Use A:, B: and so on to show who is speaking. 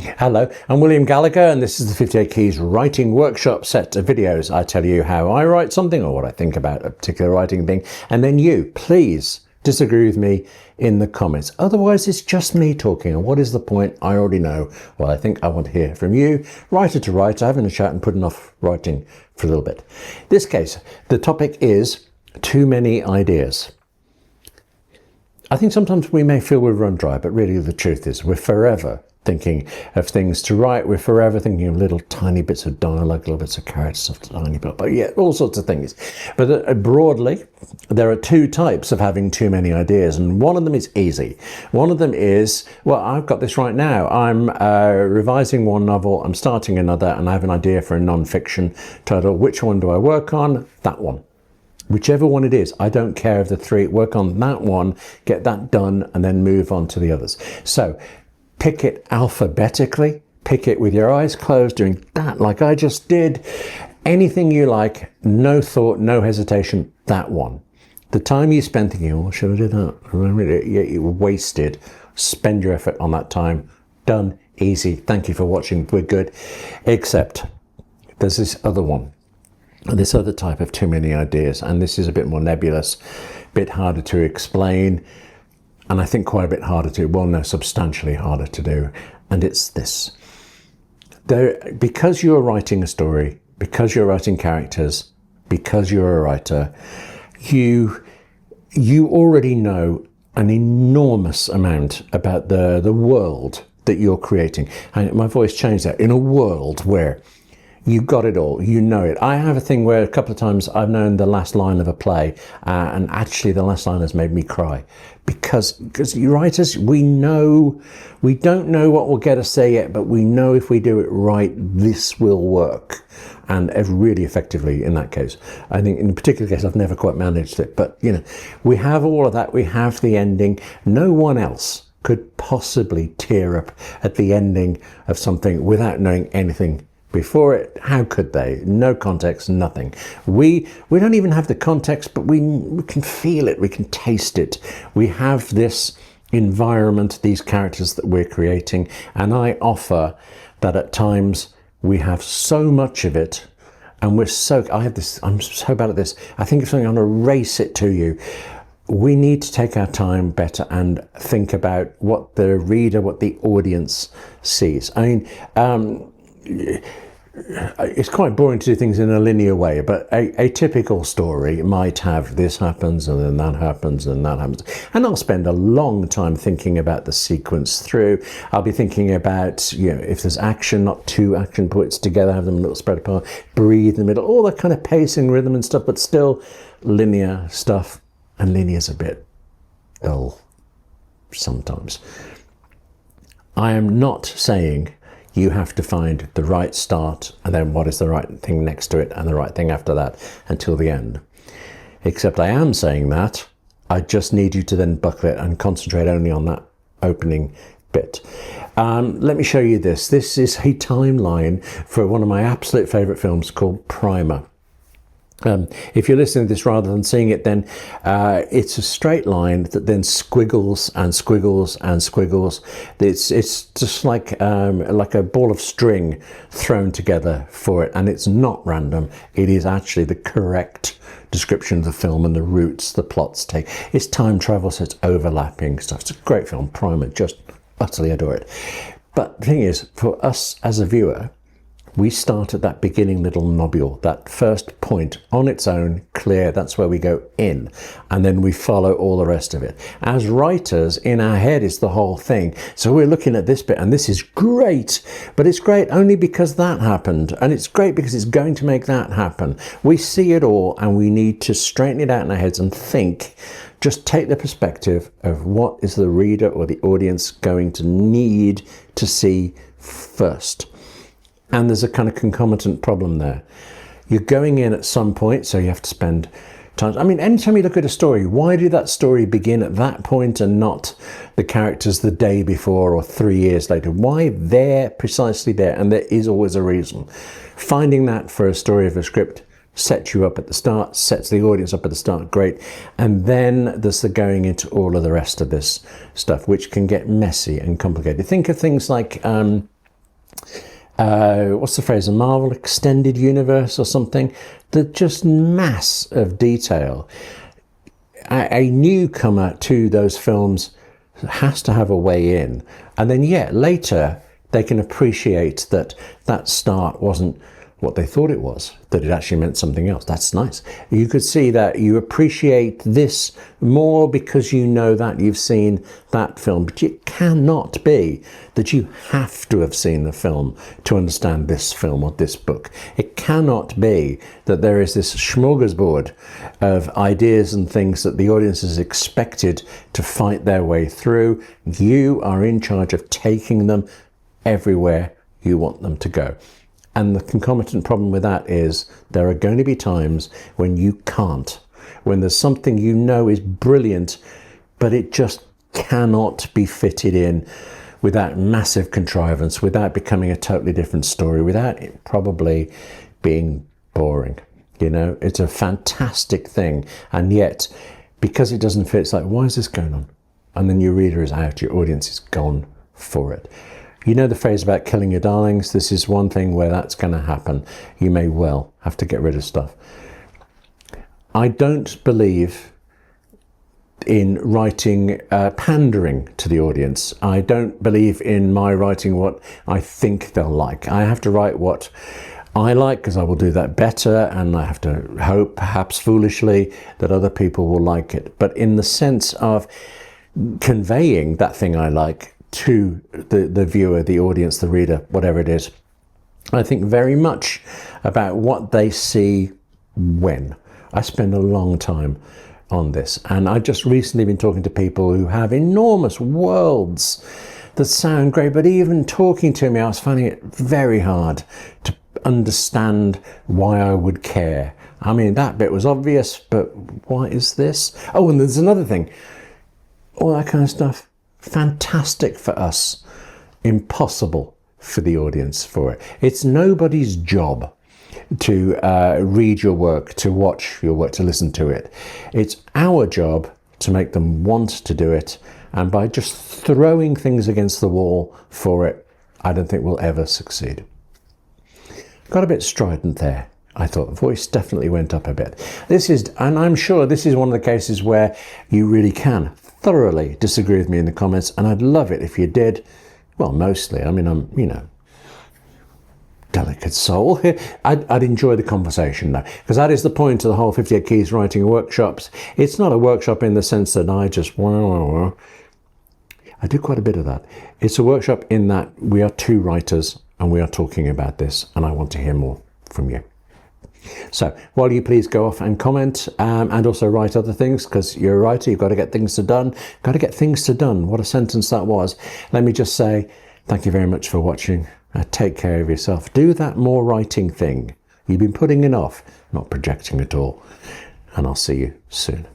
A: Hello, I'm William Gallagher and this is the 58 Keys Writing Workshop set of videos. I tell you how I write something or what I think about a particular writing thing, and then you, please disagree with me in the comments. Otherwise, it's just me talking, and what is the point? I already know. Well, I think I want to hear from you, writer to writer, having a chat and putting off writing for a little bit. In this case, the topic is too many ideas. I think sometimes we may feel we're run dry, but really the truth is we're forever thinking of things to write. We're forever thinking of little tiny bits of dialogue, little bits of character stuff, tiny bit, but yeah, all sorts of things. But broadly, there are two types of having too many ideas, and one of them is easy. One of them is, well, I've got this right now. I'm revising one novel, I'm starting another, and I have an idea for a non-fiction title. Which one do I work on? That one. Whichever one it is, I don't care of the three. Work on that one, get that done, and then move on to the others. So pick it alphabetically, pick it with your eyes closed, doing that like I just did. Anything you like, no thought, no hesitation, that one. The time you spend thinking, oh, should I do that? You wasted. Spend your effort on that time. Done, easy. Thank you for watching. We're good. Except there's this other one. This other type of too many ideas, and this is a bit more nebulous, a bit harder to explain, and I think quite a bit harder to, well, no, substantially harder to do, and it's this. Because you're writing a story, because you're writing characters, because you're a writer, you already know an enormous amount about the world that you're creating. And my voice changed there. In a world where you've got it all, you know it. I have a thing where a couple of times I've known the last line of a play, and actually the last line has made me cry. Because you writers, we don't know what will get us there yet, but we know if we do it right, this will work. And really effectively in that case. I think in a particular case, I've never quite managed it. But, you know, we have all of that. We have the ending. No one else could possibly tear up at the ending of something without knowing anything before it. How could they? No context, nothing. We don't even have the context, but we can feel it, we can taste it. We have this environment, these characters that we're creating, and I offer that at times we have so much of it, and I'm so bad at this. I think if something, I'm going to race it to you. We need to take our time better and think about what the reader, what the audience sees. I mean, it's quite boring to do things in a linear way, but a typical story might have this happens and then that happens and that happens. And I'll spend a long time thinking about the sequence through. I'll be thinking about, you know, if there's action, not two action points together, have them a little spread apart, breathe in the middle, all that kind of pacing, rhythm and stuff, but still linear stuff. And linear's a bit dull sometimes. I am not saying you have to find the right start and then what is the right thing next to it and the right thing after that until the end. Except I am saying that I just need you to then buckle it and concentrate only on that opening bit. Let me show you this. This is a timeline for one of my absolute favorite films called Primer. If you're listening to this rather than seeing it, then it's a straight line that then squiggles and squiggles and squiggles. It's just like a ball of string thrown together for it, and it's not random. It is actually the correct description of the film and the routes the plots take. It's time travel, so it's overlapping stuff. It's a great film, Primer. Just utterly adore it. But the thing is, for us as a viewer, we start at that beginning little nobule, that first point on its own, clear, that's where we go in, and then we follow all the rest of it. As writers, in our head is the whole thing. So we're looking at this bit, and this is great, but it's great only because that happened, and it's great because it's going to make that happen. We see it all, and we need to straighten it out in our heads and think, just take the perspective of what is the reader or the audience going to need to see first. And there's a kind of concomitant problem there. You're going in at some point, so you have to spend time. I mean, anytime you look at a story, why did that story begin at that point and not the characters the day before or 3 years later? Why there, precisely there? And there is always a reason. Finding that for a story of a script sets you up at the start, sets the audience up at the start, great. And then there's the going into all of the rest of this stuff, which can get messy and complicated. Think of things like what's the phrase, a Marvel extended universe or something, that just mass of detail. A newcomer to those films has to have a way in, and then later they can appreciate that that start wasn't what they thought it was, that it actually meant something else. That's nice. You could see that you appreciate this more because you know that you've seen that film, but it cannot be that you have to have seen the film to understand this film or this book. It cannot be that there is this smorgasbord of ideas and things that the audience is expected to fight their way through. You are in charge of taking them everywhere you want them to go. And the concomitant problem with that is there are going to be times when you can't, when there's something you know is brilliant, but it just cannot be fitted in without massive contrivance, without becoming a totally different story, without it probably being boring. You know, it's a fantastic thing. And yet, because it doesn't fit, it's like, why is this going on? And then your reader is out, your audience is gone for it. You know the phrase about killing your darlings? This is one thing where that's going to happen. You may well have to get rid of stuff. I don't believe in writing pandering to the audience. I don't believe in my writing what I think they'll like. I have to write what I like because I will do that better, and I have to hope, perhaps foolishly, that other people will like it. But in the sense of conveying that thing I like to the viewer, the audience, the reader, whatever it is, I think very much about what they see when. I spend a long time on this, and I've just recently been talking to people who have enormous worlds that sound great, but even talking to me, I was finding it very hard to understand why I would care. I mean, that bit was obvious, but why is this? Oh, and there's another thing. All that kind of stuff. Fantastic for us, impossible for the audience for it. It's nobody's job to read your work, to watch your work, to listen to it. It's our job to make them want to do it, and by just throwing things against the wall for it, I don't think we'll ever succeed. Got a bit strident there. I thought the voice definitely went up a bit. And I'm sure this is one of the cases where you really can thoroughly disagree with me in the comments, and I'd love it if you did. Well, mostly. I mean, I'm, delicate soul. I'd enjoy the conversation though, because that is the point of the whole 58 Keys writing workshops. It's not a workshop in the sense that I just, I do quite a bit of that. It's a workshop in that we are two writers and we are talking about this, and I want to hear more from you. So, while you please go off and comment and also write other things, because you're a writer, you've got to get things to done. Got to get things to done. What a sentence that was. Let me just say thank you very much for watching. Take care of yourself. Do that more writing thing you've been putting it off, not projecting at all. And I'll see you soon.